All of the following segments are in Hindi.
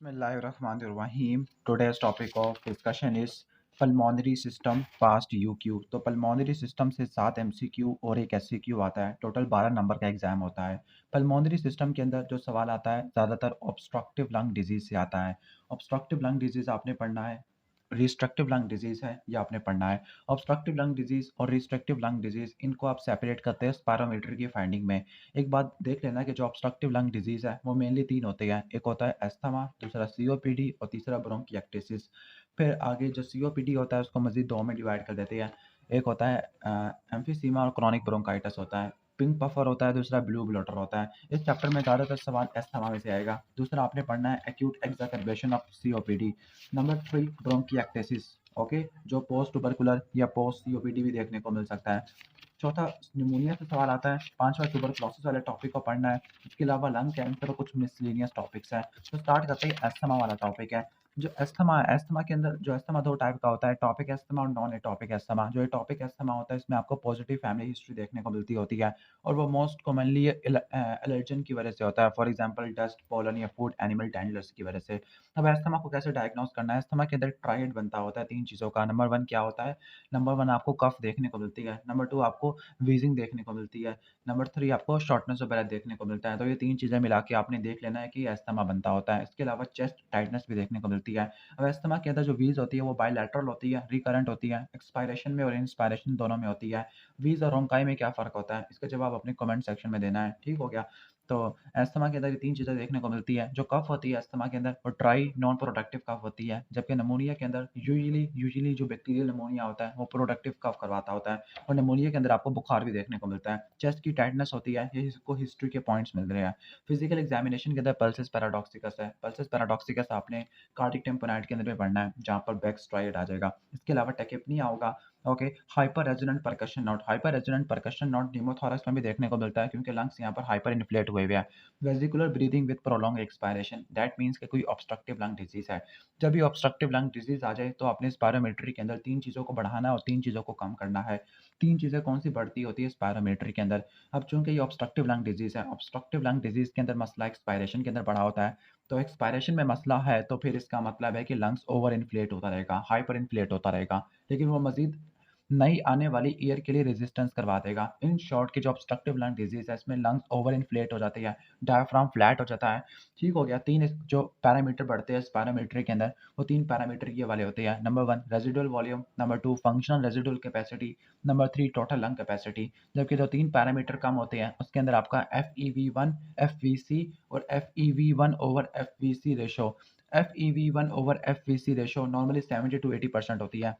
Bismillahirrahmanirrahim. Today's topic of discussion is pulmonary system past UQ. तो pulmonary system से 7 MCQ और एक SCQ आता है। टोटल 12 नंबर का एग्जाम होता है। pulmonary system के अंदर जो सवाल आता है ज़्यादातर obstructive lung disease से आता है। obstructive lung disease आपने पढ़ना है। रिस्ट्रक्टिव लंग डिजीज़ है ये आपने पढ़ना है। ऑब्स्ट्रक्टिव लंग डिजीज़ और रिस्ट्रक्टिव लंग डिजीज़ इनको आप सेपरेट करते हैं स्पायरोमीटर की फाइंडिंग में। एक बात देख लेना कि जो ऑब्स्ट्रक्टिव लंग डिजीज़ है वो मेनली 3 होते हैं। एक होता है अस्थमा, दूसरा सीओपीडी और तीसरा ब्रोंकिएक्टिसिस। फिर आगे जो सीओपीडी होता है उसको मज़ीद 2 में डिवाइड कर देते हैं। एक होता है एम्फीसीमा और क्रॉनिक ब्रोंकाइटिस होता है। पिंक पफर होता है, दूसरा ब्लू ब्लॉटर होता है। इस चैप्टर में ज़्यादातर सवाल अस्थमा में से आएगा। दूसरा आपने पढ़ना है acute exacerbation of COPD. Number 3 bronchiectasis, okay, जो पोस्ट ट्यूबरकुलर या पोस्ट सीओपीडी भी देखने को मिल सकता है। चौथा निमोनिया से सवाल आता है। पांचवा ट्यूबरकुलोसिस वाले टॉपिक को पढ़ना है। इसके अलावा लंग कैंसर और कुछ मिसलेनियस टॉपिक्स हैं। तो स्टार्ट करते ही अस्थमा वाला टॉपिक है। जो अस्थमा है, अस्थमा के अंदर जो अस्थमा 2 टाइप का होता है, टॉपिक अस्थमा और नॉन एटॉपिक अस्थमा। जो टॉपिक अस्थमा होता है इसमें आपको पॉजिटिव फैमिली हिस्ट्री देखने को मिलती होती है और वो मोस्ट कॉमनली एलर्जन की वजह से होता है। फॉर एग्जांपल डस्ट, पोलन या फूड एनिमल डैंडलर्स की वजह से। अब अस्थमा को कैसे डायग्नोस करना है? अस्थमा के अंदर ट्रायड बनता होता है 3 चीज़ों का। नंबर 1 क्या होता है? नंबर 1 आपको कफ देखने को मिलती है। नंबर 2 आपको वीजिंग देखने को मिलती है। नंबर 3 आपको शॉर्टनेस ऑफ ब्रेथ देखने को मिलता है। तो ये 3 चीज़ें मिला के आपने देख लेना है कि अस्थमा बनता होता है। इसके अलावा चेस्ट टाइटनेस भी देखने को मिलती है। अब अस्थमा के अंदर जो व्हीज़ होती है वो बायलैटरल होती है, रिकरेंट होती है, एक्सपायरेशन में और इंस्पायरेशन दोनों में होती है। व्हीज़ और रोंकाई में क्या फ़र्क होता है? इसका जवाब अपने कमेंट सेक्शन में देना है, ठीक हो गया? तो अस्थमा के अंदर ये 3 चीज़ें देखने को मिलती है। जो कफ होती है अस्थमा के अंदर वो ड्राई नॉन प्रोडक्टिव कफ होती है, जबकि निमोनिया के अंदर यूजुअली जो बैक्टीरियल निमोनिया होता है वो प्रोडक्टिव कफ करवाता होता है और निमोनिया के अंदर आपको बुखार भी देखने को मिलता है। चेस्ट की टाइटनेस होती है, ये इसको हिस्ट्री के पॉइंट्स मिल रहे हैं। फिजिकल एग्जामिनेशन के अंदर पल्सेस पैराडॉक्सिकस है। पल्सेस पैराडॉक्सिकस आपने कार्डिक टेम्पोनाइट के अंदर भी पढ़ना है जहाँ पर बैक स्ट्राइड आ जाएगा। इसके अलावा टेकिपनिया होगा, okay. Hyper resonant percussion note, hyper resonant percussion note pneumothorax में भी देखने को मिलता है क्योंकि लंग्स यहाँ पर हाइपर इन्फ्लेट हुए हुए हैं। Vesicular breathing with prolong expiration, that means कि कोई ऑब्स्ट्रक्टिव लंग डिजीज है। जब ये ऑब्स्ट्रक्टिव लंग डिजीज आ जाए तो आपने स्पायरोमेट्री के अंदर 3 चीज़ों को बढ़ाना है और 3 चीज़ों को कम करना है। 3 चीज़ें कौन सी बढ़ती होती है स्पायरोमेट्री के अंदर? अब चूंकि ये ऑब्स्ट्रक्टिव लंग डिजीज है, ऑब्स्ट्रक्टिव लंग डिजीज के अंदर मसला एक्सपायरेशन के अंदर बड़ा होता है। तो एक्सपायरेशन में मसला है तो फिर इसका मतलब है कि लंग्स ओवर इन्फ्लेट होता रहेगा, हाइपर इन्फ्लेट होता रहेगा, लेकिन वो मजीद नई आने वाली ईयर के लिए रेजिस्टेंस करवा देगा। इन शॉर्ट की जो ऑब्स्ट्रक्टिव लंग डिजीज है इसमें लंग्स ओवर इन्फ्लेट हो जाती है, डायफ्राम फ्लैट हो जाता है, ठीक हो गया। 3 जो पैरामीटर बढ़ते हैं स्पायरोमेट्री के अंदर वो 3 पैरामीटर ये वाले होते हैं। Number 1 residual volume, number 2 functional residual capacity, number 3 total lung capacity. जबकि जो 3 पैरामीटर कम होते हैं उसके अंदर आपका FEV1, FVC और FEV1 over FVC ratio, FEV1 over FVC ratio normally 70 to 80% होती है,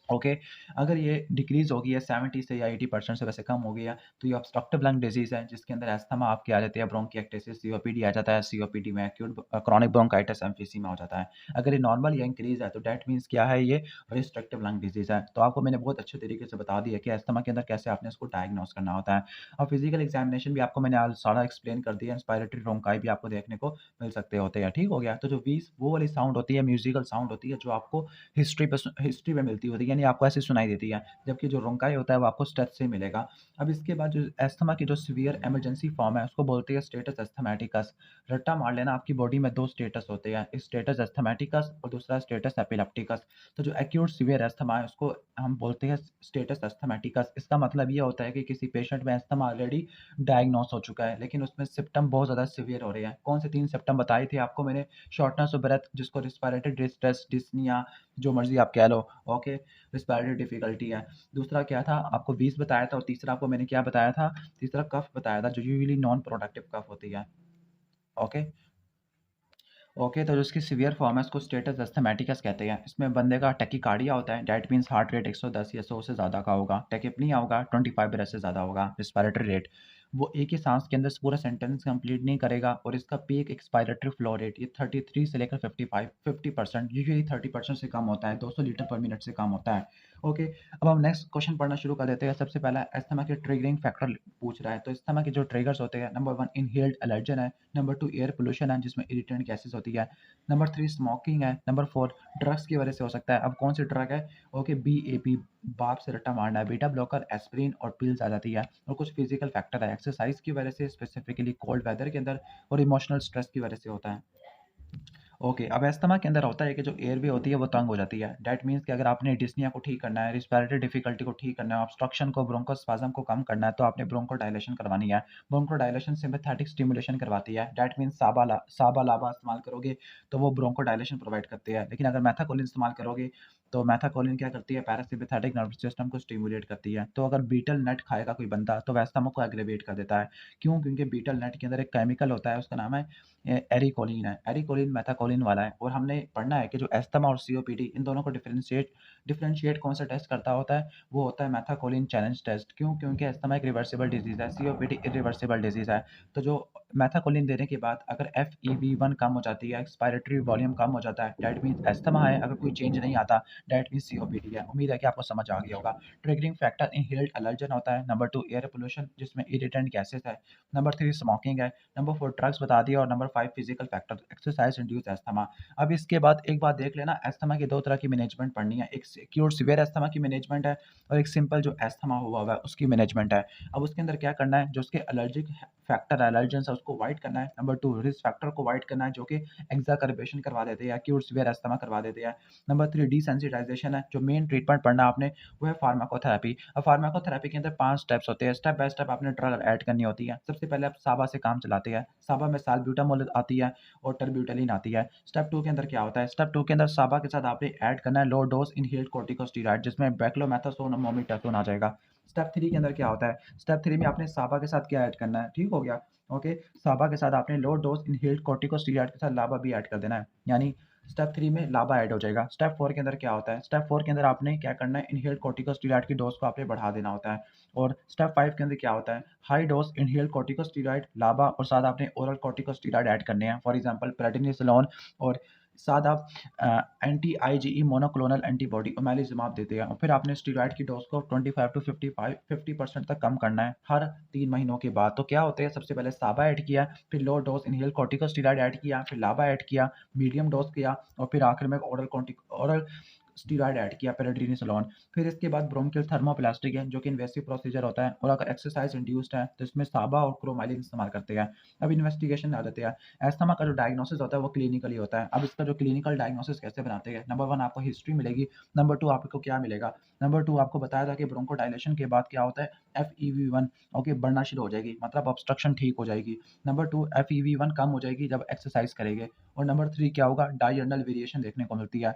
ओके। अगर ये डिक्रीज हो गई है 70 से या 80% से वैसे कम हो गई है तो ये ऑब्स्ट्रक्टिव लंग डिजीज है जिसके अंदर अस्थमा आपके आ जाती है, ब्रोंकिएक्टिसिस, सीओपीडी आ जाता है, सीओपीडी में एक्यूट क्रॉनिक ब्रोंकाइटिस एम्फीसीमा हो जाता है। अगर ये नॉर्मल या इंक्रीज है तो डेट मीन्स क्या है, ये रिस्ट्रिक्टिव लंग डिजीज है। तो आपको मैंने बहुत अच्छे तरीके से बता दिया कि अस्थमा के अंदर कैसे आपने इसको डायग्नोस करना होता है। और फिजिकल एग्जामिनेशन भी आपको मैंने आज सारा एक्सप्लेन कर दिया। इंस्पायरेटरी ब्रोंकाई भी आपको देखने को मिल सकते होते हैं, ठीक हो गया। तो जो वीस वो वाली साउंड होती है, म्यूजिकल साउंड होती है जो आपको हिस्ट्री में मिलती होती है, यानी आपको ऐसे सुनाई देती है, जबकि जो रोंकाई होता है वो आपको स्टच से मिलेगा। अब इसके बाद जो अस्थमा की जो सीवियर इमरजेंसी फॉर्म है उसको बोलते हैं स्टेटस अस्थमैटिकस। रट्टा मार लेना, आपकी बॉडी में 2 स्टेटस होते हैं, स्टेटस अस्थमैटिकस और दूसरा स्टेटस एपिलेप्टिकस। तो जो एक्यूट सीवियर अस्थमा है उसको हम बोलते हैं स्टेटस अस्थमैटिकस। इसका मतलब ये होता है कि किसी पेशेंट में अस्थमा ऑलरेडी डायग्नोस हो चुका है लेकिन उसमें सिम्पटम बहुत ज़्यादा सीवियर हो रहे हैं। कौन से 3 सिम्पटम बताए थे आपको मैंने? शॉर्टनेस ऑफ ब्रेथ, जिसको रिस्पिरेटरी डिस्ट्रेस, डिस्निया, जो मर्जी आप कह लो, ओके, रिस्पिरेटरी डिफिकल्टी है। दूसरा क्या था, आपको 20 बताया था और तीसरा आपको मैंने क्या बताया था? तीसरा कफ बताया था जो यूजुअली नॉन प्रोडक्टिव कफ होती है, ओके। ओके, तो जो इसकी सीवियर फॉर्म है उसको स्टेटस अस्थमैटिकस कहते हैं। इसमें बंदे का टैकीकार्डिया होता है, दैट मीन्स हार्ट रेट 110 या 100 से ज़्यादा का होगा। टैकिपनिया होगा, 25 ब्रेथ से ज़्यादा होगा। रिस्पिरेटरी रेट, वो एक ही सांस के अंदर पूरा सेंटेंस कंप्लीट नहीं करेगा और इसका पीक एक्सपायरेटरी फ्लो रेट ये 33 से लेकर 55 50%, यूजुअली 30% से कम होता है, 200 लीटर पर मिनट से कम होता है, ओके। अब हम नेक्स्ट क्वेश्चन पढ़ना शुरू कर देते हैं। सबसे पहला अस्थमा के ट्रिगरिंग फैक्टर पूछ रहा है। तो अस्थमा के जो ट्रिगर्स होते हैं, नंबर 1 इनहेल्ड एलर्जन है, नंबर 2 एयर पोल्यूशन है जिसमें इरिटेंट गैसेस होती है, नंबर 3 स्मोकिंग है, नंबर 4 ड्रग्स की वजह से हो सकता है। अब कौन सी ड्रग है? ओके, BAP, बाप से रट्टा मारना है, बीटा ब्लॉकर, एस्पिरिन और पिल्स आ जाती है। और कुछ फिजिकल फैक्टर है, एक्सरसाइज की वजह से, स्पेसिफिकली कोल्ड वेदर के अंदर और इमोशनल स्ट्रेस की वजह से होता है, ओके, अब अस्थमा के अंदर होता है कि जो एयरवे होती है वो तंग हो जाती है। दैट मीन्स कि अगर आपने डिस्निया को ठीक करना है, रिस्पिरेटरी डिफिकल्टी को ठीक करना है, ऑब्स्ट्रक्शन को, ब्रोंकोस्पाज़म को कम करना है, तो आपने ब्रोंकोडायलेशन करवानी है। ब्रोंकोडायलेशन सिम्पैथेटिक स्टिमुलेशन करवाती है। दैट मीन्स साबा लाबा इस्तेमाल करोगे तो वो ब्रोंकोडायलेशन प्रोवाइड करती है। लेकिन अगर मेथाकोलिन इस्तेमाल करोगे तो मेथाकोलिन क्या करती है, पैरासिम्पैथेटिक नर्वस सिस्टम को स्टिमुलेट करती है। तो अगर बीटल नट खाएगा कोई बंदा तो वह अस्थमा को एग्रेवेट कर देता है। क्यों? क्योंकि बीटल नट के अंदर एक केमिकल होता है, उसका नाम है एरिकोलिन है। एरिकोलिन मेथाकोलिन वाला है और हमने पढ़ना है कि जो अस्थमा और सीओपीडी इन दोनों को डिफरेंशिएट कौन सा टेस्ट करता होता है, वो होता है मेथाकोलिन चैलेंज टेस्ट। क्यों? क्योंकि अस्थमा एक रिवर्सिबल डिजीज़ है, सीओपीडी इरिवर्सिबल डिजीज़ है। तो जो मेथाकोलिन देने के बाद अगर एफईवी1 कम हो जाती है, एक्सपायरेटरी वॉल्यूम कम हो जाता है, दैट मीन्स अस्थमा है। अगर कोई चेंज नहीं आता, दैट मीन्स सीओपीडी है। उम्मीद है कि आपको समझ आ गया होगा। ट्रिगरिंग फैक्टर इनहेल्ड एलर्जन होता है। नंबर 2 एयर पोल्यूशन जिसमें इरिटेंट गैसेस है। नंबर 3 स्मोकिंग है। नंबर 4 ड्रग्स बता दिया और number 5 physical factor exercise induce asthma. अब इसके बाद एक बात देख लेना, अस्थमा की दो तरह की मैनेजमेंट पढ़नी है, एक सिक्योर सीवियर अस्थमा की मैनेजमेंट है और एक सिंपल जो अस्थमा हुआ हुआ है उसकी मैनेजमेंट है। अब उसके अंदर क्या करना है, जो उसके एलर्जिक फैक्टर एलर्जेंस है उसको वाइड करना है। नंबर 2 रिस्क फैक्टर को वाइड करना है जो कि एक्साकर्बेशन करवा देते हैं, एक्यूट सीवियर अस्थमा करवा देते हैं। नंबर 3 डिसेंसिटाइजेशन है। जो मेन ट्रीटमेंट पढ़ना है आपने वो है फार्माकोथेरेपी। अब फार्माकोथेरेपी के अंदर 5 स्टेप्स होते हैं, स्टेप बाय स्टेप आपने ड्रग ऐड करनी होती है। सबसे पहले आप साबा से काम चलाते हैं, साबा में साल्ब्यूटामोल आती है और टर्ब्यूटेलिन आती है। स्टेप 2 के अंदर क्या होता है, स्टेप 2 के अंदर साबा के साथ आपने ऐड करना है लो डोज इनहेल्ड कोर्टिकोस्टेरॉइड जिसमें बेक्लोमेथासोन और मोमेटासोन आ जाएगा। स्टेप 3 के अंदर क्या होता है, स्टेप 3 में आपने साबा के साथ क्या ऐड करना है, ठीक हो गया? ओके, साबा के साथ आपने लो डोज इनहेल्ड कोर्टिकोस्टेरॉइड के साथ लाबा भी ऐड कर देना है, यानी स्टेप 3 में लाबा ऐड हो जाएगा। स्टेप 4 के अंदर क्या होता है, स्टेप 4 के अंदर आपने क्या करना है, इनहेल्ड कोर्टिकोस्टेरॉइड की डोज को आपने बढ़ा देना होता है। और स्टेप 5 के अंदर क्या होता है, हाई डोज इनहेल्ड कोर्टिकोस्टेरॉइड लाबा और साथ आपने ओरल कोर्टिकोस्टेरॉइड ऐड करने हैं, फॉर एग्जांपल प्रेडनिसोलोन। और साथ आप एंटी आईजीई मोनोक्लोनल एंटीबॉडी ओमेलिज़ुमाब देते हैं और फिर आपने स्टेरॉइड की डोज को 25 टू 50% तक कम करना है हर 3 महीनों के बाद। तो क्या होता है, सबसे पहले साबा ऐड किया, फिर low dose inhale corticosteroid add किया, फिर लाबा ऐड किया, मीडियम डोज किया और फिर आखिर में ओरल स्टेरॉइड ऐड किया प्रेडनिसोलोन। फिर इसके बाद ब्रोंकियल थर्मोप्लास्टिक है जो कि इन्वेसिव प्रोसीजर होता है और अगर एक्सरसाइज इंड्यूस्ड है तो इसमें साबा और क्रोमाइलिन इस्तेमाल करते हैं। अब इन्वेस्टिगेशन आ जाते हैं। अस्थमा का जो डायग्नोसिस होता है वो क्लिनिकली होता है। अब इसका जो क्लिनिकल डायग्नोसिस कैसे बनाते हैं, नंबर 1 आपको हिस्ट्री मिलेगी, नंबर 2 आपको क्या मिलेगा, नंबर 2 आपको बताया था कि ब्रोंकोडायलेशन के बाद क्या होता है, एफईवी1 ओके बढ़ना शुरू हो जाएगी, मतलब ऑब्स्ट्रक्शन ठीक हो जाएगी। नंबर 2 एफईवी1 कम हो जाएगी जब एक्सरसाइज करेंगे और नंबर 3 क्या होगा, डायurnal वेरिएशन देखने को मिलती है।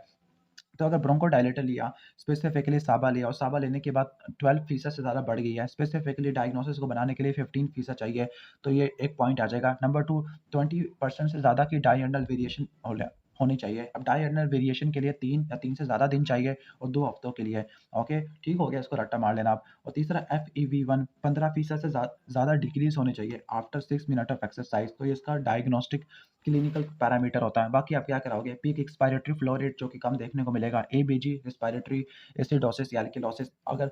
तो अगर ब्रोंकोडायलेटर लिया, स्पेसिफिकली साबा लिया और साबा लेने के बाद 12% से ज़्यादा बढ़ गई है, स्पेसिफिकली डायग्नोसिस को बनाने के लिए 15% चाहिए, तो ये एक पॉइंट आ जाएगा। नंबर 2 20% से ज़्यादा की डायurnal वेरिएशन होनी चाहिए। अब डायurnal वेरिएशन के लिए 3 या 3 से ज़्यादा दिन चाहिए और 2 हफ्तों के लिए। ओके, ठीक हो गया, इसको रट्टा मार लेना आप। और तीसरा एफईवी1 15% से ज़्यादा डिक्रीज़ होने चाहिए आफ्टर 6 मिनट ऑफ एक्सरसाइज, तो ये इसका डायग्नोस्टिक क्लिनिकल पैरामीटर होता है। बाकी आप क्या कराओगे, पीक एक्सपायरेटरी फ्लो रेट जो कि कम देखने को मिलेगा, एबीजी रिस्पिरेटरी एसिडोसिस या एल्किलोसिस, अगर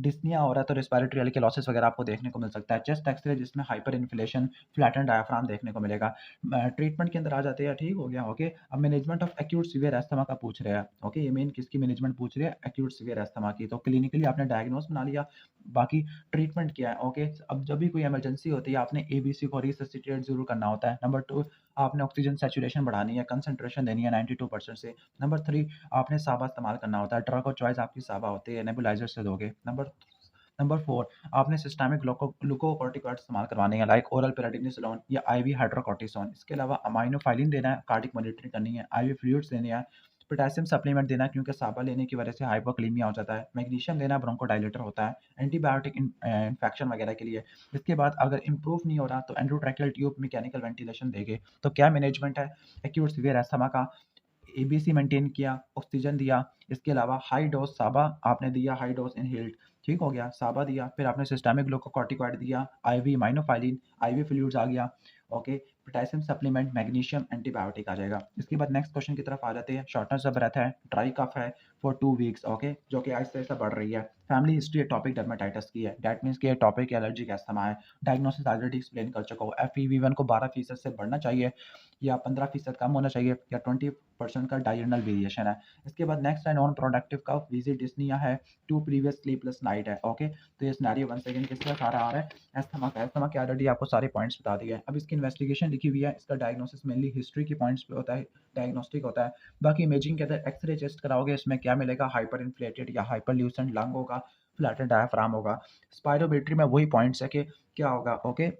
डिस्निया हो रहा है तो रिस्पिरेटरी एल्किलोसिस वगैरह आपको देखने को मिल सकता है। चेस्ट एक्सरे जिसमें हाइपर इन्फ्लेशन, फ्लैटन डायफ्राम देखने को मिलेगा। ट्रीटमेंट के अंदर आ जाते हैं, ठीक हो गया। ओके, अब management of acute severe asthma का पूछ रहे हैं। ओके, ये मेन किसकी मैनेजमेंट पूछ रहे हैं, एक्यूट सीवियर अस्थमा की। तो क्लिनिकली आपने डायग्नोस बना लिया, बाकी ट्रीटमेंट क्या है। ओके, अब जब भी कोई इमरजेंसी होती है आपने एबीसी को रिससिटेट जरूर करना होता है। नंबर 2 आपने ऑक्सीजन सैचुरेशन बढ़ानी है, कंसंट्रेशन देनी है 92% से। नंबर 3 आपने साबा इस्तेमाल करना होता है, ड्रग और चॉइस आपकी साबा होती है, नेबुलाइजर से दोगे। नंबर 4 आपने सिस्टमिक ग्लूकोकॉर्टिकॉइड इस्तेमाल करवाने हैं लाइक ओरल प्रेडनिसोलोन या आईवी हाइड्रोकॉर्टिसोन। इसके अलावा अमाइनोफाइलिन देना है, कार्डिक मॉनिटरिंग करनी है, आईवी फ्लूइड्स देने हैं, पोटेशियम सप्लीमेंट देना है क्योंकि साबा लेने की वजह से हाइपोक्लीमिया हो जाता है, मैग्नीशियम देना ब्रोंकोडायलेटर होता है, एंटीबायोटिक इन्फेक्शन वगैरह के लिए। इसके बाद अगर इंप्रूव नहीं हो रहा तो एंडोट्रैकियल ट्यूब मैकेनिकल वेंटिलेशन देंगे। तो क्या मैनेजमेंट है एक्यूट सीवियर अस्थमा का, एबीसी मेंटेन किया, ऑक्सीजन दिया, इसके अलावा हाई डोज साबा आपने दिया, हाई डोज इनहेल्ड, ठीक हो गया, साबा दिया, फिर आपने सिस्टमिक ग्लूकोकॉर्टिकॉइड दिया, आईवी माइनोफाइलिन, आईवी फ्लूइड्स आ गया। Okay, potassium supplement, magnesium, antibiotic आ जाएगा। इसके बाद नेक्स्ट क्वेश्चन की तरफ आ जाते हैं। शॉर्टनेस ऑफ ब्रेथ है, ड्राई कफ है फॉर 2 वीक्स, ओके, जो कि आहिस्ता आहिस्ता बढ़ रही है। फैमिली हिस्ट्री टॉपिक डर्मेटाइटिस की है, दैट मीन्स कि ये टॉपिक एलर्जिक अस्थमा है। डायग्नोसिस ऑलरेडी एक्सप्लेन कर चुका हूँ। एफईवी1 को 12% से बढ़ना चाहिए या 15% कम होना चाहिए या 20% का डायurnal वेरिएशन है। इसके बाद नेक्स्ट है non productive cough, visit dyspnoea है, 2 प्रीवियस स्लीपलेस नाइट है। ओके, तो ये सिनेरियो वन सेकंड किसका सारा आ रहा है, अस्थमा का। अस्थमा के ऑलरेडी आपको सारे पॉइंट्स बता दिए हैं। अब इसकी इन्वेस्टिगेशन लिखी हुई है, इसका डायग्नोसिस मेनली हिस्ट्री के पॉइंट्स पे होता है, डायग्नोस्टिक होता है। बाकी इमेजिंग के अंदर एक्सरे चेस्ट कराओगे, इसमें क्या मिलेगा, हाइपर इन्फ्लेटेड या हाइपर ल्यूसेंट लंग होगा, फ्लैटेड डायफ्राम होगा। स्पायरोमेट्री में वही पॉइंट्स है कि क्या होगा। ओके,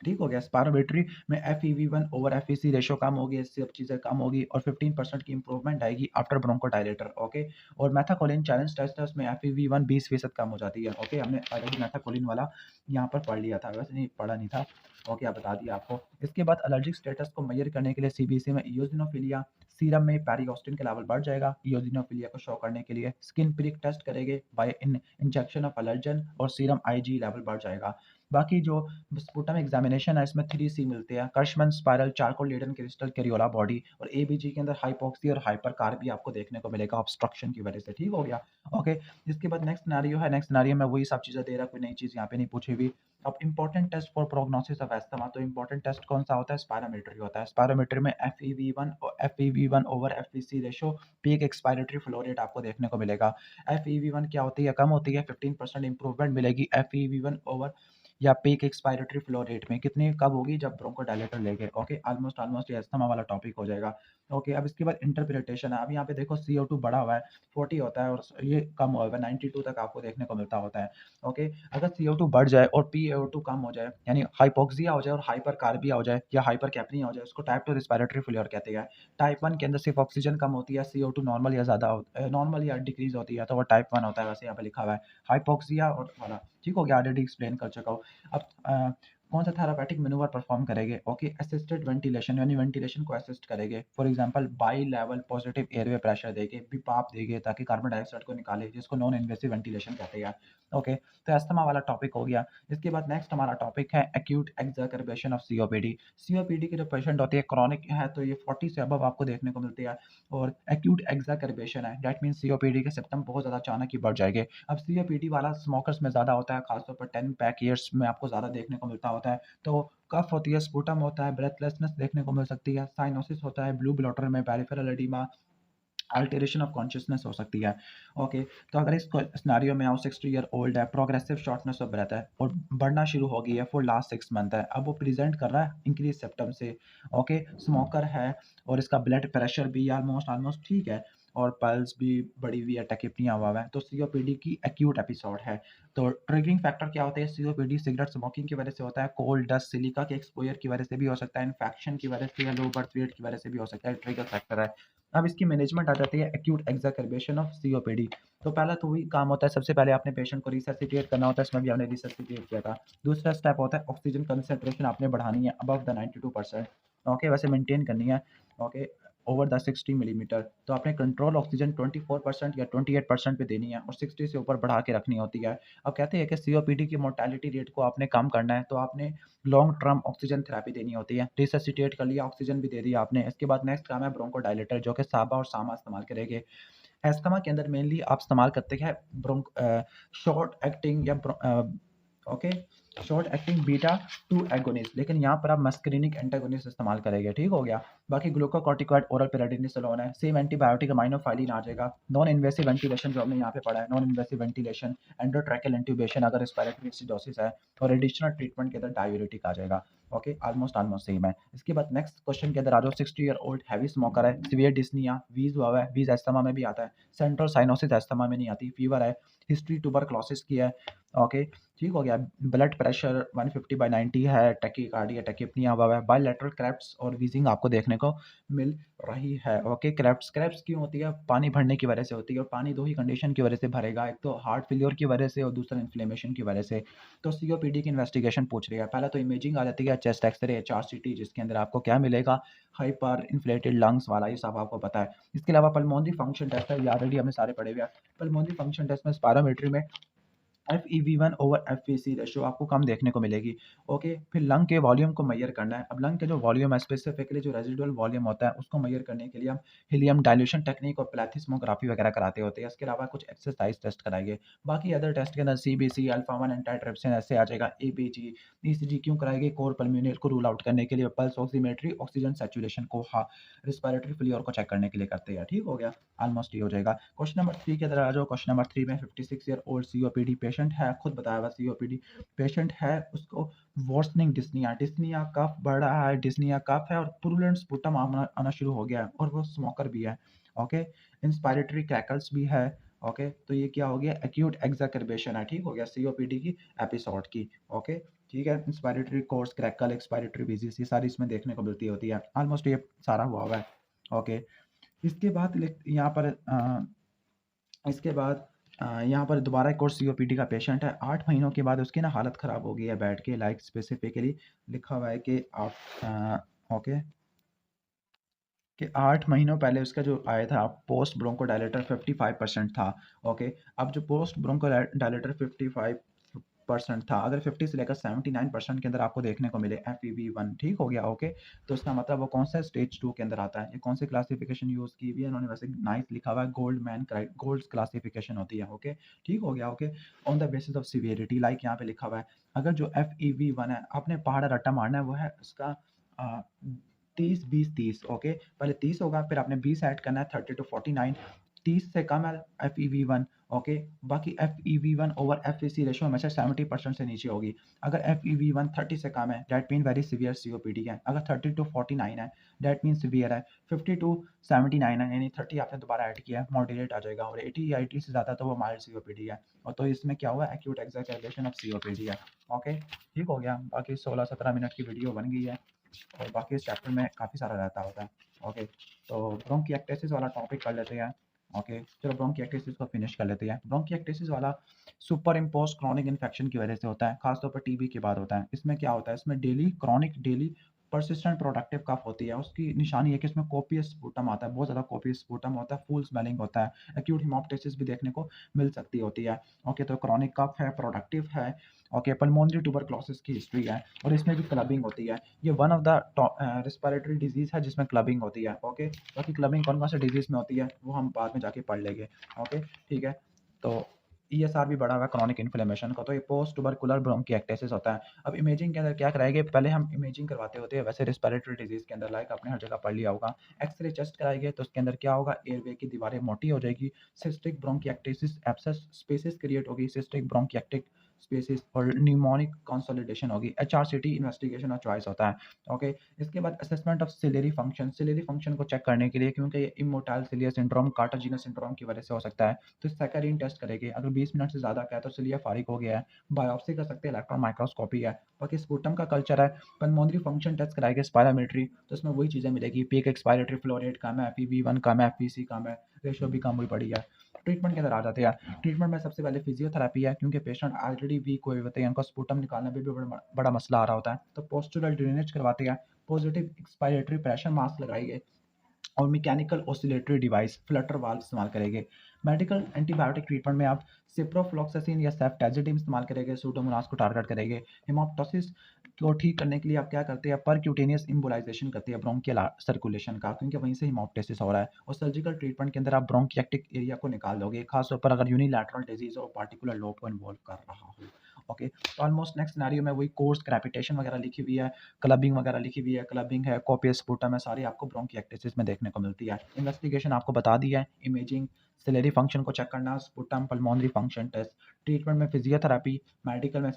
ठीक हो गया। स्पायरोमेट्री में FEV1 ओवर FVC रेशो कम होगी, इससे सब चीज़ें कम होगी और 15% की इंप्रूवमेंट आएगी आफ्टर ब्रोंकोडायलेटर। ओके, और मेथाकोलिन चैलेंज टेस्ट है, उसमें FEV1 20% कम हो जाती है। ओके, हमने ऑलरेडी मेथाकोलिन वाला यहाँ पर पढ़ लिया था, वैसे नहीं पढ़ा नहीं था। ओके, आप बता दिया आपको। इसके बाद एलर्जिक स्टेटस को मेजर करने के लिए CBC में इओसिनोफिलिया, सीरम में पेरिऑक्सिन के लेवल बढ़ जाएगा इओसिनोफिलिया को शो करने के लिए। स्किन प्रिक टेस्ट करेंगे बाय इंजेक्शन ऑफ एलर्जन और सीरम IG लेवल बढ़ जाएगा। बाकी जो स्पुटम एग्जामिनेशन है, इसमें 3C मिलते हैं, Curschmann spiral, Charcot Leyden crystal, Creola body और ABG के अंदर हाइपोक्सी और हाइपर कार्बी आपको देखने को मिलेगा ऑब्स्ट्रक्शन की वजह से। ठीक हो गया। ओके, इसके बाद नेक्स्ट सिनेरियो है, नेक्स्ट सिनेरियो में वही सब चीज़ें दे रहा, कोई नई चीज़ यहाँ पे नहीं पूछी हुई। अब important test for prognosis of asthma, तो इंपॉर्टेंट टेस्ट कौन सा होता है, स्पायरोमेट्री होता है। स्पायरोमेट्री में FEV1 over FVC ratio, peak expiratory flow rate आपको देखने को मिलेगा। FEV1 क्या होती है, कम होती है, 15% इंप्रूवमेंट मिलेगी FEV1 ओवर या पीक एक्सपायरेटरी फ्लो रेट में कितनी कब होगी, जब ब्रोंकोडायलेटर लेंगे। ओके, ऑलमोस्ट ये अस्थमा वाला टॉपिक हो जाएगा। ओके, अब इसके बाद इंटरप्रिटेशन है। अब यहाँ पे देखो CO2 बढ़ा हुआ है, 40 होता है और ये कम हुआ है 92 तक आपको देखने को मिलता होता है। ओके, अगर CO2 बढ़ जाए और PaO2 कम हो जाए, यानी हाइपोक्सिया हो जाए और हाइपर कार्बिया हो जाए या हाइपर कैप्निया हो जाए, उसको टाइप 2 रिस्पिरेटरी फेलियर कहते हैं। टाइप 1 के अंदर सिर्फ ऑक्सीजन कम होती है, CO2 नॉर्मल या ज़्यादा नॉर्मल या डिक्रीज होती है, तो वो टाइप 1 होता है, वैसे यहाँ पे लिखा हुआ है हाइपोक्सिया और वाला। ठीक हो गया, ऑलरेडी एक्सप्लेन कर चुका हूँ। अब कौन सा थेरापेटिक मैनूवर परफॉर्म करेंगे। ओके, असिस्टेड वेंटिलेशन, यानी वेंटिलेशन को असिस्ट करेंगे। For example by level positive airway pressure देंगे, बिपाप देंगे ताकि कार्बन डाइऑक्साइड को निकाले, जिसको नॉन इन्वेसिव वेंटिलेशन कहते हैं। ओके, तो अस्थमा वाला टॉपिक हो गया। इसके बाद नेक्स्ट हमारा टॉपिक है एक्यूट एक्सरबेशन ऑफ COPD। COPD के जो पेशेंट होते हैं क्रॉनिक है, तो ये 40 से अबव आपको देखने को मिलती है और एक्यूट एक्सरबेशन है, दैट मीन्स COPD के सिम्टम बहुत ज़्यादा अचानक ही बढ़ जाएंगे। अब COPD वाला स्मोकर्स में ज़्यादा होता है, खासतौर पर 10 पैक ईयर्स में आपको ज़्यादा देखने को मिलता होता है। तो कफ होती है, स्पुटम होता है, ब्रेथलेसनेस देखने को मिल सकती है, साइनोसिस होता है, ब्लू ब्लॉटर में peripheral oedema, alteration of consciousness हो सकती है। ओके, तो अगर इस सिनेरियो में आओ, 60 ईयर ओल्ड है, प्रोग्रेसिव शॉर्टनेस ऑफ ब्रेथ है और बढ़ना शुरू हो गई है फॉर लास्ट 6 मंथ है। अब वो प्रेजेंट कर रहा है इंक्रीज सिम्टम से। ओके, स्मोकर है और इसका ब्लड प्रेशर भी ऑलमोस्ट ऑलमोस्ट ठीक है और पल्स भी बढ़ी हुई है, टैकिपनिया हुआ है, तो COPD की एक्यूट एपिसोड है। तो ट्रिगरिंग फैक्टर क्या होते हैं, COPD सिगरेट स्मोकिंग की वजह से होता है, कोल डस्ट सिलिका के एक्सपोजर की वजह से भी हो सकता है, इन्फेक्शन की वजह से या लो बर्थ वेट की वजह से भी हो सकता है, ट्रिगर फैक्टर है। अब इसकी मैनेजमेंट आ जाती है एक्यूट एक्सरबेशन ऑफ COPD। तो पहला तो वही काम होता है, सबसे पहले आपने पेशेंट को रिससिटेट करना होता है, इसमें भी आपने रिससिटेट किया था। दूसरा स्टेप होता है ऑक्सीजन कंसंट्रेशन आपने बढ़ानी है अबव द 92%। ओके, वैसे मेंटेन करनी है। ओके, ओवर द 60 मिलीमीटर, तो आपने कंट्रोल ऑक्सीजन 24% या 28% पे देनी है और 60 से ऊपर बढ़ा के रखनी होती है। अब कहते हैं कि COPD की मोर्टेलिटी रेट को आपने कम करना है, तो आपने लॉन्ग टर्म ऑक्सीजन थेरेपी देनी होती है। रिससिटेट कर लिया, ऑक्सीजन भी दे दिया आपने। इसके बाद नेक्स्ट काम है ब्रोंकोडायलेटर, जो कि साबा और सामा इस्तेमाल करेंगे। एस्थमा के अंदर मेनली आप इस्तेमाल करते हैं शॉर्ट एक्टिंग या okay, short acting beta 2 agonist, लेकिन यहाँ पर आप मस्करिनिक एंटागोनिस्ट इस्तेमाल करेंगे। ठीक हो गया। बाकी ग्लूकोकॉर्टिकॉइड ओरल पेराडिनिसोलोन है, सेम एंटीबायोटिक अमाइनोफाइलिन आ जाएगा। नॉन इन्वेसिव वेंटिलेशन जो हमने यहाँ पे पढ़ा है, non invasive ventilation, endotracheal intubation अगर रेस्पिरेटरी एसिडोसिस है, और एडिशनल ट्रीटमेंट के अंदर डायूरेटिक आ जाएगा। ओके, ऑलमोस्ट सेम है। इसके बाद नेक्स्ट क्वेश्चन के अंदर आ जाओ, 60 ईयर ओल्ड हैवी स्मोकर है, सीवियर डिस्निया, वीज हुआ है, वीज एस्थमा में भी आता है, सेंट्रल साइनोसिस एस्थमा में नहीं आती, फीवर है, हिस्ट्री ट्यूबरक्लोसिस की है। ओके, ठीक हो गया। ब्लड प्रेशर 150/90 है, टैकीकार्डिया टैकीपनिया हुआ है, बायलैटरल क्रैप्स और वीजिंग आपको देखने को मिल रही है। ओके, क्रैप्स क्रैप्स क्यों होती है, पानी भरने की वजह से होती है और पानी दो ही कंडीशन की वजह से भरेगा, एक तो हार्ट फेलियर की वजह से और दूसरा इन्फ्लेमेशन की वजह से। तो COPD की इन्वेस्टिगेशन पूछ रही है, पहले तो इमेजिंग आ जाती है, चेस्ट एक्सरे, HRCT, जिसके अंदर आपको क्या मिलेगा, हाइपर इन्फ्लेटेड लंग्स वाला, ये सब आपको पता है। इसके अलावा पल्मोनरी फंक्शन टेस्ट है, ये ऑलरेडी हमने सारे पढ़े हुए हैं। पल्मोनरी फंक्शन टेस्ट में स्पायरोमेट्री में FEV1 ओवर FVC रेशियो आपको कम देखने को मिलेगी। ओके, फिर लंग के वॉल्यूम को मेजर करना है। अब लंग के जो वॉल्यूम है स्पेसिफिकली जो रेजिडुअल वॉल्यूम होता है उसको मेजर करने के लिए हम हीलियम डाइल्यूशन टेक्निक और प्लेथिस्मोग्राफी वगैरह कराते होते हैं। इसके अलावा कुछ एक्सरसाइज टेस्ट कराएंगे। बाकी अदर टेस्ट के अंदर CBC, अल्फा 1 एंटीट्रिप्सिन ऐसे आ जाएगा, ABG, ECG क्यों कराएंगे? कोर पल्मोनल को रूल आउट करने के लिए, पल्स ऑक्सीमेट्री ऑक्सीजन सैचुरेशन को, हाँ, रिस्पिरेटरी फेलियर को चेक करने के लिए करते हैं। ठीक हो गया, ऑलमोस्ट ये हो जाएगा। क्वेश्चन नंबर 3 के अंदर आ जाओ। क्वेश्चन नंबर 3 में 56 ईयर ओल्ड COPD पेशेंट है, खुद बताया हुआ COPD पेशेंट है, उसको वर्सनिंग डिस्निया, डिस्निया कफ बढ़ रहा है, डिस्निया कफ है और पुरुलेंट स्पुटम आना आना शुरू हो गया है और वो स्मोकर भी है। ओके, इंस्पायरेटरी क्रैकल्स भी है। ओके, तो ये क्या हो गया? एक्यूट एक्साकर्बेशन है। ठीक हो गया, COPD की एपिसोड की। ओके, ठीक है, इंस्पायरेटरी कोर्स क्रैकल, एक्सपायरेटरी विजिस, ये सारी इसमें देखने को मिलती होती है। ऑलमोस्ट ये सारा हुआ है। ओके, इसके बाद यहाँ पर इसके बाद यहाँ पर दोबारा एक और COPD का पेशेंट है। 8 महीनों के बाद उसकी ना हालत ख़राब हो गई है बैठ के, लाइक स्पेसिफिकली लिखा हुआ है कि आप ओके, कि 8 महीनों पहले उसका जो आया था पोस्ट ब्रोंकोडायलेटर 55% था। ओके, अब जो पोस्ट ब्रोंकोडायलेटर 55% था, अगर 50 से लेकर 79% के अंदर आपको देखने को मिले FEV1, ठीक हो गया। ओके, तो इसका मतलब वो कौन सा स्टेज 2 के अंदर आता है। ये कौन सी क्लासिफिकेशन यूज़ की हुई है इन्होंने? वैसे नाइस लिखा हुआ है, गोल्ड क्लासिफिकेशन होती है। ओके, ठीक हो गया। Okay, on the basis of severity, like यहाँ पे लिखा हुआ है, अगर जो FEV1 है आपने पहाड़ा रट्टा मारना है, वो है उसका 30-20-30। ओके, पहले 30 होगा, फिर आपने 20 ऐड करना है, 30 टू 49। 30 से कम है FEV1। ओके, बाकी FEV1 ओवर FVC रेशियो हमेशा 70% से नीचे होगी। अगर FEV1 30 से कम है, that mean very severe COPD है। अगर 30 टू 49 है, दैट मीन सीवियर है। 50 टू 79 है, यानी 30 आपने दोबारा ऐड किया है, मॉडरेट आ जाएगा। और 80 या 80 से ज़्यादा तो वो माइल्ड COPD है। और तो इसमें क्या हुआ? एक्यूट एक्सारबेशन ऑफ COPD है। ओके, ठीक हो गया। बाकी 16-17 मिनट की वीडियो बन गई है और बाकी इस चैप्टर में काफ़ी सारा रहता होता है। ओके, तो ब्रोंकिएक्टेसिस वाला टॉपिक कर लेते हैं। ओके, चलो ब्रोंकिएक्टेसिस को फिनिश कर लेते हैं। ब्रोंकिएक्टेसिस वाला सुपर इम्पोज क्रॉनिक इन्फेक्शन की वजह से होता है, खासतौर पर TB के बाद होता है। इसमें क्या होता है? इसमें डेली परसिस्टेंट प्रोडक्टिव कफ होती है। उसकी निशानी है कि इसमें कोपियस स्पूटम आता है, बहुत ज़्यादा कोपियस स्पूटम होता है, फुल स्मेलिंग होता है, एक्यूट हिमोप्टाइसिस भी देखने को मिल सकती होती है। ओके, तो क्रॉनिक कफ है, प्रोडक्टिव है। ओके, पल्मोनरी ट्यूबरक्लोसिस की हिस्ट्री है और इसमें भी क्लबिंग होती है। ये one of the respiratory disease है जिसमें क्लबिंग होती है। ओके, बाकी क्लबिंग कौन कौन से डिजीज में होती है वो हम बाद में जाके पढ़ लेंगे। ओके, ठीक है, तो ESR भी बढ़ा हुआ है क्रॉनिक इन्फ्लेमेशन का, तो ये पोस्ट ट्यूबरकुलर ब्रोंकिएक्टेसिस होता है। अब इमेजिंग के अंदर क्या कराएंगे? पहले हम इमेजिंग करवाते होते हैं वैसे रिस्पिरेटरी डिजीज के अंदर, लाइक आपने हर जगह पढ़ लिया होगा। एक्सरे चेस्ट कराएंगे तो उसके अंदर क्या होगा? एयरवे की दीवारें मोटी हो जाएगी, cystic bronchiectasis abscess spaces create होगी, सिस्टिक ब्रोंकिएक्टिक स्पेसिस, और न्यूमोनिक कंसोलिडेशन होगी। HRCT इन्वेस्टिगेशन और चॉइस होता है। ओके, इसके बाद assessment of ciliary function, ciliary function को चेक करने के लिए, क्योंकि ये immotile ciliary syndrome Kartagener's syndrome की वजह से हो सकता है, तो सैकरीन टेस्ट करेंगे। अगर 20 मिनट से ज़्यादा का है तो सिलिया फारिक हो गया है, बायोप्सी कर सकते हैं, इलेक्ट्रॉन माइक्रोस्कोपी है। बाकी स्पूटम का कल्चर है। पल्मोनरी फंक्शन टेस्ट कराएंगे, स्पायरोमेट्री, तो इसमें वही चीज़ें मिलेगी, पीक एक्सपायरेटरी फ्लो रेट कम है, FEV1 कम है, FVC कम है, रेशियो भी कम हुई पड़ी है। ट्रीटमेंट के अंदर आ जाते हैं। ट्रीटमेंट में सबसे पहले फिजियोथेरेपी है, क्योंकि पेशेंट ऑलरेडी वीक हुए होते हैं, उनका स्पूटम निकालना भी बड़ा मसला आ रहा होता है, तो पोस्चुरल ड्रेनेज करवाते हैं। पॉजिटिव एक्सपायरेटरी प्रेशर मास्क लगाएंगे और mechanical oscillatory device Flutter valve इस्तेमाल करेंगे। मेडिकल एंटीबायोटिक ट्रीटमेंट में आप सिप्रोफ्लॉक्सासिन या सेफ्टाजिडिम इस्तेमाल करेंगे, सूडोमोनास को टारगेट करेंगे। हेमोप्टोसिस को ठीक करने के लिए आप क्या करते हैं? परक्यूटेनियस इम्बोलाइजेशन करते हैं ब्रोंकियल सर्कुलेशन का, क्योंकि वहीं से हेमोप्टोसिस हो रहा है। और सर्जिकल ट्रीटमेंट के अंदर आप ब्रोंकिएक्टिक एरिया को निकाल दोगे, खासतौर पर अगर यूनिलैटरल डिजीज और पार्टिकुलर लोब को इन्वॉल्व कर रहा हो। ओके, तो ऑलमोस्ट नेक्स्ट सिनेरियो में वही कोर्स क्रैपिटेशन वगैरह लिखी हुई है, क्लबिंग वगैरह लिखी हुई है, क्लबिंग है, कोपियस स्पूटम है, सारी आपको ब्रोंकिएक्टेसिस में देखने को मिलती है। इन्वेस्टिगेशन आपको बता दी है, इमेजिंग, सिलेरी फंक्शन को चेक करना, sputum, pulmonary function test. Treatment में फिजियोथेरेपी, मेडिकल में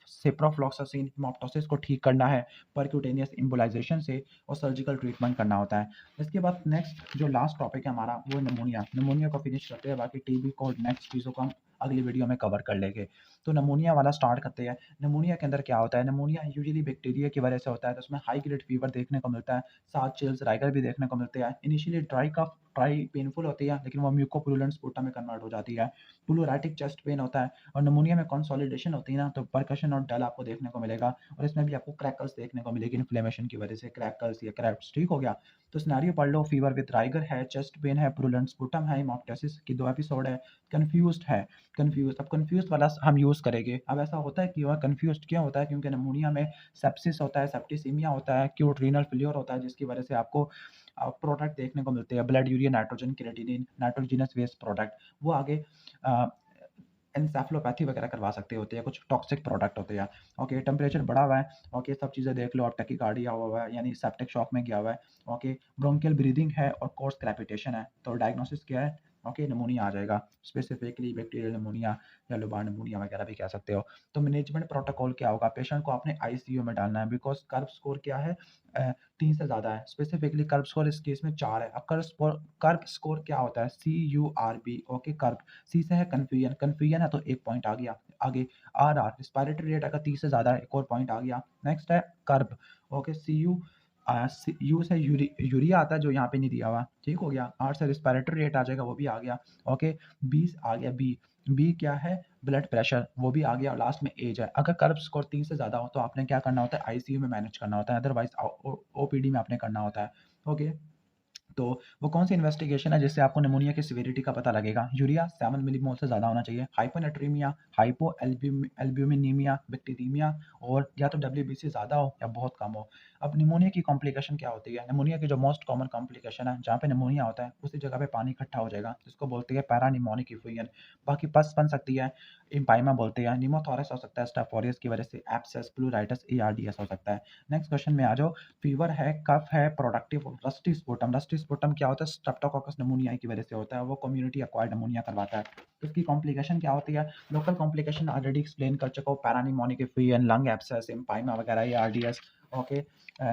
सिप्रोफ्लॉक्सासिन, हेमोप्टोसिस को ठीक करना है परक्यूटेनियस इम्बोलाइजेशन से, और सर्जिकल ट्रीटमेंट करना होता है। इसके बाद नेक्स्ट जो लास्ट टॉपिक है हमारा वो नमूनिया, नमूनिया को फिनिश करते हैं। बाकी TB को नेक्स्ट चीज़ों को हम अगली वीडियो में कवर कर लेंगे। तो नमूनिया वाला स्टार्ट करते हैं। नमूनिया के अंदर क्या होता है? नमूनिया यूजुअली बैक्टीरिया की वजह से होता है, तो उसमें हाई ग्रेड फीवर देखने को मिलता है, साथ चिल्स, राइगर भी देखने को मिलते हैं। Initially dry cough, dry painful होती है, लेकिन वो म्यूकोपुरुलेंट स्पुटम में कन्वर्ट हो जाती है। प्लूरैटिक चेस्ट पेन होता है और निमोनिया में कंसोलिडेशन होती है ना, तो परकशन और डल आपको देखने को मिलेगा और इसमें भी आपको क्रैकल्स देखने को मिलेगी इन्फ्लेमेशन की वजह से, क्रैकल्स या क्रैप्स। ठीक हो गया? तो सिनेरियो पढ़ लो, फीवर विद राइगर है, चेस्ट पेन है, पुरुलेंट स्पुटम है, हेमोप्टाइसिस की 2 एपिसोड है, कन्फ्यूज़्ड है, कन्फ्यूज़। अब कन्फ्यूज़्ड वाला हम यूज़ करेंगे। अब ऐसा होता है कि वह कन्फ्यूज़्ड क्यों होता है? क्योंकि निमोनिया में सेप्सिस होता है, सेप्टिसीमिया होता है, एक्यूट रीनल फेल्योर होता है, जिसकी वजह से आपको प्रोडक्ट देखने को मिलते हैं, blood urea nitrogen creatinine, nitrogenous waste product. वो आगे अ, एन्सेफलोपैथी वगैरह करवा सकते होते हैं, कुछ टॉक्सिक प्रोडक्ट होते हैं। ओके, टेम्परेचर बढ़ा हुआ है, ओके, सब चीज़ें देख लो, अब टैकीकार्डिया हुआ है, यानी सेप्टिक शॉक में गया हुआ है, ओके, ब्रोंकियल ब्रीदिंग है और कोर्स क्रेपिटेशन है, तो डायग्नोसिस क्या है? ओके, निमोनिया आ जाएगा, स्पेसिफिकली बैक्टीरियल निमोनिया या लोबार निमोनिया वगैरह भी कह सकते हो। तो मैनेजमेंट प्रोटोकॉल क्या होगा? पेशेंट को आपने आईसीयू में डालना है, बिकॉज़ कर्व स्कोर क्या है? 3 से ज़्यादा है, स्पेसिफिकली कर्व स्कोर इस केस में 4 है। अब कर्व स्कोर क्या होता है? CURB, okay, curve. सी से है कन्फ्यूजन, कन्फ्यूजन है तो 1 पॉइंट आ गया। आगे RR, रिस्पिरेटरी रेट अगर 30 से ज़्यादा है, 1 और पॉइंट आ गया। नेक्स्ट है कर्ब, ओके, यू से यूरिया आता है जो यहाँ पे नहीं दिया हुआ, ठीक हो गया। आर से रिस्पिरेटरी रेट आ जाएगा, वो भी आ गया। ओके, बी आ गया, बी बी क्या है? ब्लड प्रेशर, वो भी आ गया। और लास्ट में एज है। अगर कर्व स्कोर 3 से ज़्यादा हो तो आपने क्या करना होता है? आईसीयू में मैनेज करना होता है, अदरवाइज ओपीडी में आपने करना होता है। ओके, तो वो कौन सी इन्वेस्टिगेशन है जिससे आपको निमोनिया की सीवियरिटी का पता लगेगा? यूरिया 7 मिलीमोल से ज़्यादा होना चाहिए, हाइपोनेट्रीमिया, एल्ब्यूमिनीमिया, बैक्टीरियमिया, और या तो डब्ल्यूबीसी ज़्यादा हो या बहुत कम हो। अब निमोनिया की कॉम्प्लिकेशन क्या होती है? निमोनिया की जो मोस्ट कॉमन कॉम्प्लिकेशन है, जहाँ पे निमोनिया होता है उसी जगह पे पानी इकट्ठा हो जाएगा, जिसको बोलते हैं पैरानिमोनिक इफ्यूजन। बाकी पस बन सकती है, इम्पाइमा बोलते हैं, निमोथोरस हो सकता है स्टाफ ऑरियस की वजह से, एब्सेस, प्लूराइटिस, एआरडीएस हो सकता है। नेक्स्ट क्वेश्चन में आ जाओ। फीवर है, कफ है, productive rusty sputum. Rusty sputum क्या होता है? स्ट्रेप्टोकोकस निमोनिया की वजह से होता है, वो कम्युनिटी एक्वायर्ड निमोनिया करवाता है। तो इसकी कॉम्प्लिकेशन क्या होती है? लोकल कॉम्प्लिकेशन ऑलरेडी एक्सप्लेन कर चुका हूँ, पैरानिमोनिक इफ्यूजन, लंग एब्सेस, इम्पाइमा वगैरह, एआरडीएस, ओके,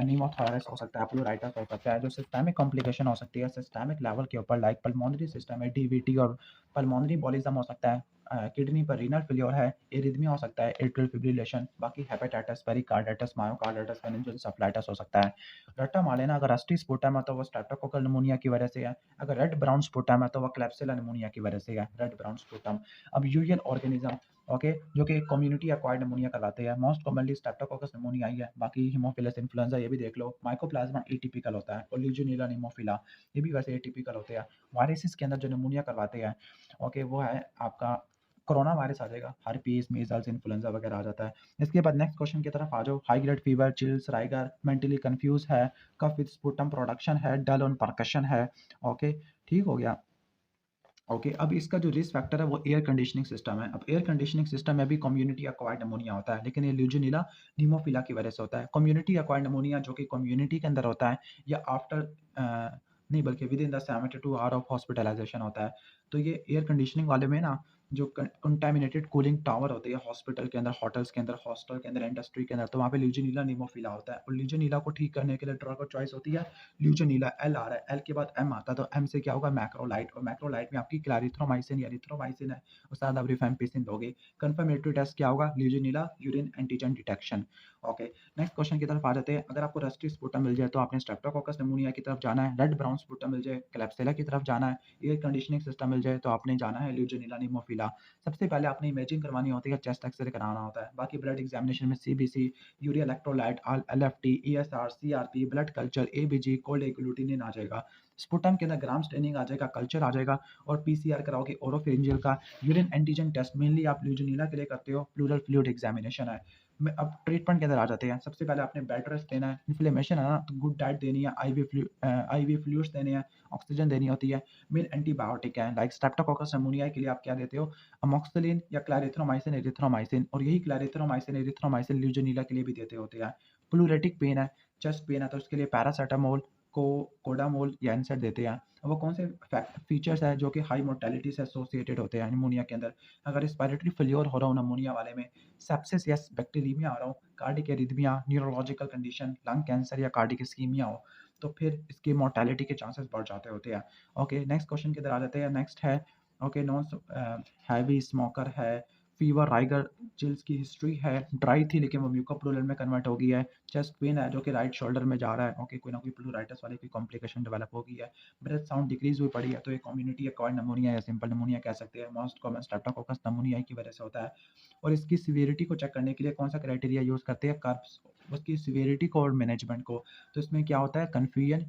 निमोथोरस हो सकता है, प्लूराइटिस हो सकता है। जो सिस्टेमिक कॉम्प्लिकेशन हो सकती है सिस्टेमिक लेवल के ऊपर, लाइक पल्मोनरी सिस्टम है, डीवीटी और पल्मोनरी एम्बोलिज्म हो सकता है, किडनी पर रीनल फेल्योर है, एरिथमिया हो सकता है, एट्रियल फिब्रिलेशन, बाकी हेपेटाइटिस, पेरिकार्डाइटिस, मायोकार्डाइटिस, मेनिंजोएन्सेफलाइटिस हो सकता है। रट्टा मार लेना, अगर रस्टी स्पुटम है तो वो स्ट्रेप्टोकोकल निमोनिया की वजह से है, अगर रेड ब्राउन स्पुटम है तो वो क्लेब्सिला निमोनिया की वजह से है, रेड ब्राउन स्पुटम। अब यूजुअल ऑर्गेनिज्म, ओके, जो कि कम्युनिटी एक्वायर्ड निमोनिया कहलाते हैं, मोस्ट कॉमनली स्ट्रेप्टोकोकस निमोनिया ही है, बाकी हीमोफिलस इन्फ्लुएंजा ये भी देख लो, माइकोप्लाज्मा एटिपिकल होता है और लीजियोनेला निमोफिला ये भी वैसे एटिपिकल होते हैं। वायरसेस के अंदर जो निमोनिया करवाते हैं, ओके, वो है आपका कोरोना वायरस आ जाएगा, हर्पीस, मीजल्स, इन्फ्लुएंजा वगैरह आ जाता है। इसके बाद नेक्स्ट क्वेश्चन की तरफ आ जाओ। High grade fever, chills, rigor, mentally confuse है, कफ विद स्पुटम प्रोडक्शन है, डल ऑन परकशन है, ओके, ठीक हो गया। ओके, अब इसका जो रिस्क फैक्टर है वो एयर कंडीशनिंग सिस्टम है। अब एयर कंडीशनिंग सिस्टम में भी कम्युनिटी एक्वायर्ड निमोनिया होता है, लेकिन ये ल्यूजिनिला निमोफिला की वजह से होता है। कम्युनिटी एक्वायर्ड निमोनिया जो कि कम्युनिटी के अंदर होता है या आफ्टर नहीं बल्कि within the 72 hour of hospitalisation होता है। तो ये एयर कंडीशनिंग वाले में ना, जो कंटामिनेटेड कूलिंग टावर होते हैं हॉस्पिटल के अंदर, होटल्स के अंदर, हॉस्टल के अंदर, इंडस्ट्री के अंदर, तो वहाँ पे ल्यूजिनिला निमोफिला होता है और ल्यूजिनिला को ठीक करने के लिए ड्रग और चॉइस होती है ल्यूजिनिला। एल आ रहा है, एल के बाद एम आता है, तो एम से क्या होगा? मैक्रोलाइड, और मैक्रोलाइड में आपकी क्लैरिथ्रोमाइसिन या एरिथ्रोमाइसिन है, और साथ आप रिफेम्पिसिन दोगे। कंफर्मेटरी टेस्ट क्या होगा? Legionella urine antigen detection. Okay, next question की तरफ आ जाते हैं। अगर आपको रस्टी स्पुटम मिल जाए तो आपने स्ट्रेप्टोकोकस निमोनिया की तरफ जाना है, रेड ब्राउन स्पुटम मिल जाए क्लेब्सिला की तरफ जाना है, एयर कंडीशनिंग सिस्टम मिल जाए तो आपने जाना है ल्यूजिनिला निमोफिला। सबसे पहले आपने इमेजिंग करवानी होती है, चेस्ट एक्सरे कराना होता है, बाकी ब्लड एग्जामिनेशन में CBC, urea electrolyte, LFT, ESR, CRP, blood culture, ABG, cold agglutinin आ जाएगा। स्पुटम के अंदर ग्राम स्टेनिंग आ जाएगा, कल्चर आ जाएगा, और पीसीआर कराओगे ओरोफेरिंजियल का। यूरिन एंटीजन टेस्ट मेनली आप ल्यूजिनिला के लिए करते हो, प्लूरल फ्लूइड एग्जामिनेशन है। अब ट्रीटमेंट के अंदर आ जाते हैं। सबसे पहले आपने बेड रेस्ट देना है, इन्फ्लेमेशन है ना तो गुड डाइट देनी है, आईवी फ्लूइड्स देने हैं, ऑक्सीजन देनी होती है, मेन एंटीबायोटिक है, लाइक स्ट्रेप्टोकोकस निमोनिया के लिए आप क्या देते हो? अमोक्सिलिन या क्लैरिथ्रोमाइसिन, एरिथ्रोमाइसिन, और यही क्लैरिथ्रोमाइसिन, एरिथ्रोमाइसिन ल्यूजिनिला के लिए भी देते होते हैं। प्लूरेटिक पेन है, चेस्ट पेन है, तो उसके लिए पैरासिटामोल, कोडामोल या एनसेड देते हैं। वो कौन से फीचर्स है जो कि हाई मोर्टेलिटी से एसोसिएटेड होते हैं निमोनिया के अंदर? अगर रिस्पिरेटरी फेल्योर हो रहा हो निमोनिया वाले में, सेप्सिस या बैक्टीरियमिया आ रहा हो, cardiac arrhythmia, neurological condition, lung cancer या कार्डिक इस्कीमिया हो, तो फिर इसकी मोर्टेलिटी के चांसेस बढ़ जाते होते हैं। ओके, नेक्स्ट क्वेश्चन की तरफ आ जाते हैं। नेक्स्ट है, ओके, नॉन हैवी स्मोकर है, फीवर, राइगर चिल्स की हिस्ट्री है, ड्राई थी लेकिन वो म्यूकोप्रोलर में कन्वर्ट हो गई है, चेस्ट पेन है जो कि राइट शोल्डर में जा रहा है, ओके, कोई ना कोई प्लूराइटिस वाली कोई कॉम्प्लिकेशन डेवलप हो गई है, ब्रेथ साउंड डिक्रीज हुई पड़ी है, तो ये कम्युनिटी एक्वायर्ड नमोनिया या सिंपल नमोनिया कह सकते हैं, मोस्ट कॉमन स्ट्रेप्टोकोकस नमोनिया की वजह से होता है। और इसकी सीवियरिटी को चेक करने के लिए कौन सा क्राइटेरिया यूज़ करते हैं, कर्व्स, उसकी सीवियरिटी को और मैनेजमेंट को। तो इसमें क्या होता है, कन्फ्यूजन,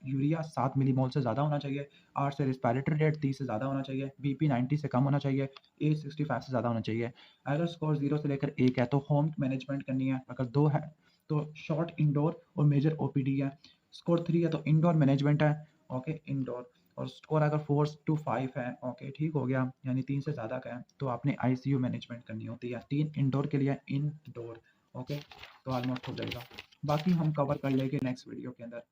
यूरिया 7 मिलीमोल से ज़्यादा होना चाहिए, आर से रिस्पिरेटरी रेट 30 से ज़्यादा होना चाहिए, बीपी 90 से कम होना चाहिए, एज 65 से ज़्यादा होना चाहिए। अगर स्कोर 0 से लेकर 1 है तो होम मैनेजमेंट करनी है, अगर 2 है तो शॉर्ट इंडोर और मेजर ओपीडी है, स्कोर 3 है तो इंडोर मैनेजमेंट है, ओके, इंडोर। और स्कोर अगर 4 टू 5 है, ओके, ठीक हो गया, यानी 3 से ज़्यादा का है तो आपने आईसीयू मैनेजमेंट करनी होती है। 3 इंडोर के लिए इंडोर, ओके, तो ऑलमोस्ट हो जाएगा। बाकी हम कवर कर लेंगे नेक्स्ट वीडियो के अंदर।